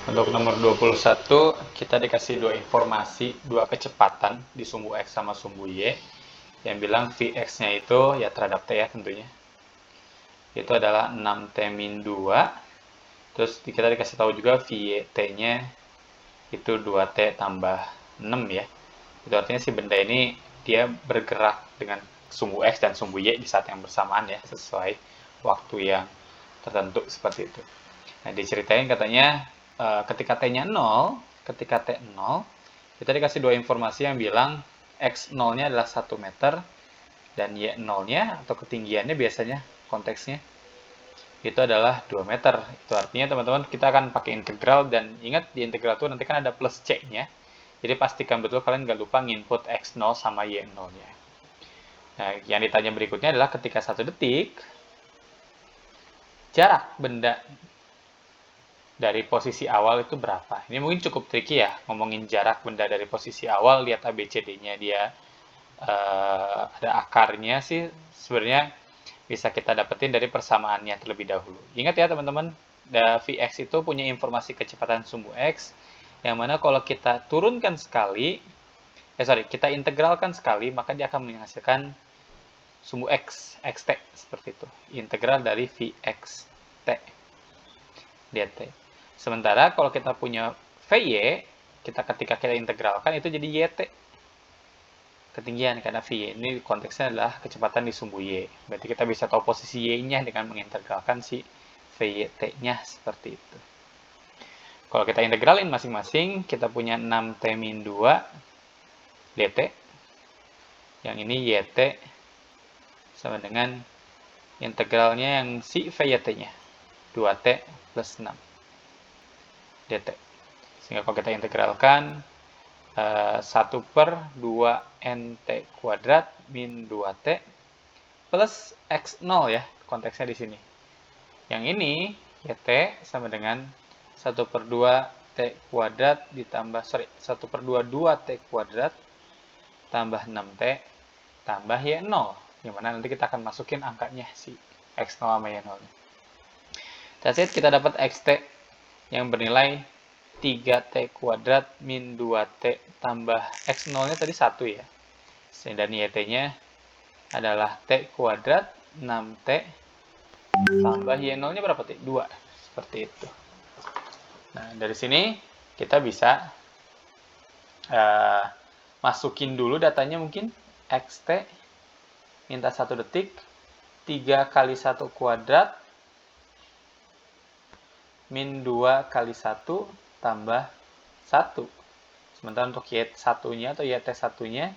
Untuk nomor 21, kita dikasih dua informasi, dua kecepatan di sumbu X sama sumbu Y. Yang bilang Vx-nya itu, ya terhadap T ya tentunya. Itu adalah 6T-2. Terus kita dikasih tahu juga Vyt-nya itu 2T tambah 6 ya. Itu artinya si benda ini dia bergerak dengan sumbu X dan sumbu Y di saat yang bersamaan ya, sesuai waktu yang tertentu seperti itu. Nah, diceritain katanya ketika T-nya 0, ketika T 0, kita dikasih dua informasi yang bilang X 0-nya adalah 1 meter dan Y 0-nya atau ketinggiannya biasanya konteksnya itu adalah 2 meter. Itu artinya teman-teman kita akan pakai integral dan ingat di integral itu nanti kan ada plus C-nya. Jadi pastikan betul kalian nggak lupa nginput X0 sama Y0-nya. Nah, yang ditanya berikutnya adalah ketika 1 detik, jarak benda dari posisi awal itu berapa? Ini mungkin cukup tricky ya, ngomongin jarak benda dari posisi awal, lihat ABCD-nya dia ada akarnya sih, sebenarnya bisa kita dapetin dari persamaannya terlebih dahulu. Ingat ya teman-teman, Vx itu punya informasi kecepatan sumbu X, yang mana kalau kita turunkan sekali, kita integralkan sekali, maka dia akan menghasilkan sumbu X, xt, seperti itu. Integral dari Vxt dt. Sementara kalau kita punya Vy, ketika kita integralkan itu jadi yt. Ketinggian, karena Vy ini konteksnya adalah kecepatan di sumbu Y. Berarti kita bisa tahu posisi Y-nya dengan mengintegralkan si Vyt-nya seperti itu. Kalau kita integralin masing-masing, kita punya 6T-2 dt. Yang ini Yt sama dengan integralnya yang si Vyt-nya. 2T plus 6 dt. Sehingga kalau kita integralkan 1 per 2 nt kuadrat min 2t plus x0 ya, konteksnya di sini. Yang ini Yt sama dengan 1 per 2 t kuadrat ditambah, 1 per 2 2t kuadrat tambah 6t tambah y0, yang mana nanti kita akan masukin angkanya si x0 sama y0. That's it, kita dapat xt yang bernilai 3t kuadrat min 2t tambah x0-nya tadi 1 ya. Dan yt-nya adalah t kuadrat 6t tambah y0-nya berapa t? 2. Seperti itu. Nah, dari sini kita bisa masukin dulu datanya mungkin. Xt minta 1 detik 3 kali 1 kuadrat min 2 kali 1 tambah 1. Sementara untuk Y1-nya atau YT1-nya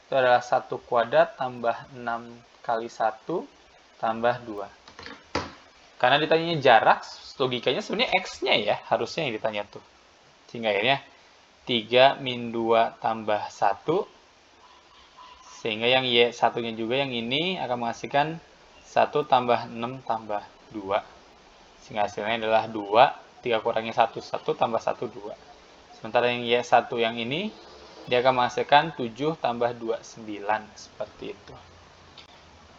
itu adalah 1 kuadrat tambah 6 kali 1 tambah 2. Karena ditanyanya jarak, logikanya sebenarnya X-nya ya, harusnya yang ditanya tuh. Sehingga akhirnya 3 min 2 tambah 1. Sehingga yang Y1-nya juga yang ini akan menghasilkan 1 tambah 6 tambah 2. Sehingga hasilnya adalah 2, 3 kurangi 1, 1 tambah 1, 2. Sementara yang Y1 yang ini, dia akan menghasilkan 7 tambah 2, 9. Seperti itu.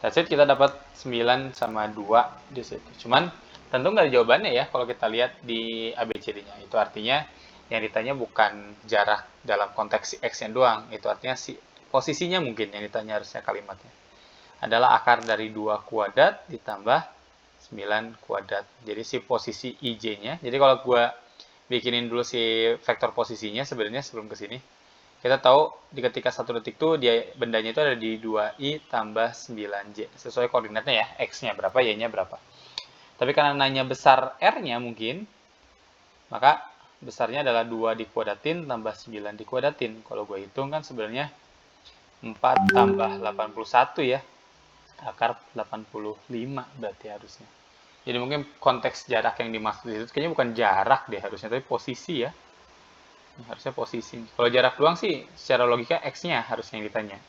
That's it, kita dapat 9 sama 2 di situ. Cuman, tentu nggak ada jawabannya ya kalau kita lihat di ABCD-nya. Itu artinya yang ditanya bukan jarak dalam konteks X-nya doang. Itu artinya si posisinya mungkin yang ditanya harusnya kalimatnya. Adalah akar dari 2 kuadrat ditambah 9 kuadrat. Jadi si posisi IJ-nya. Jadi kalau gue bikinin dulu si vektor posisinya sebenarnya sebelum ke sini. Kita tahu di ketika 1 detik tuh dia bendanya itu ada di 2I tambah 9J. Sesuai koordinatnya ya, X-nya berapa, Y-nya berapa. Tapi karena nanya besar R-nya mungkin, maka besarnya adalah 2 dikuadratin tambah 9 dikuadratin. Kalau gue hitung kan sebenarnya 4 tambah 81 ya. Akar 85 berarti harusnya. Jadi mungkin konteks jarak yang dimaksud itu kayaknya bukan jarak deh harusnya, tapi posisi ya. Harusnya posisi. Kalau jarak doang sih secara logika X-nya harusnya yang ditanya.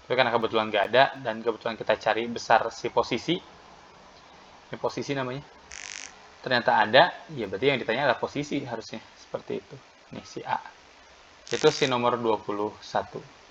Tapi karena kebetulan nggak ada dan kebetulan kita cari besar si posisi. Ini posisi namanya. Ternyata ada, ya berarti yang ditanya adalah posisi harusnya. Seperti itu. Nih si A. Itu si nomor 21.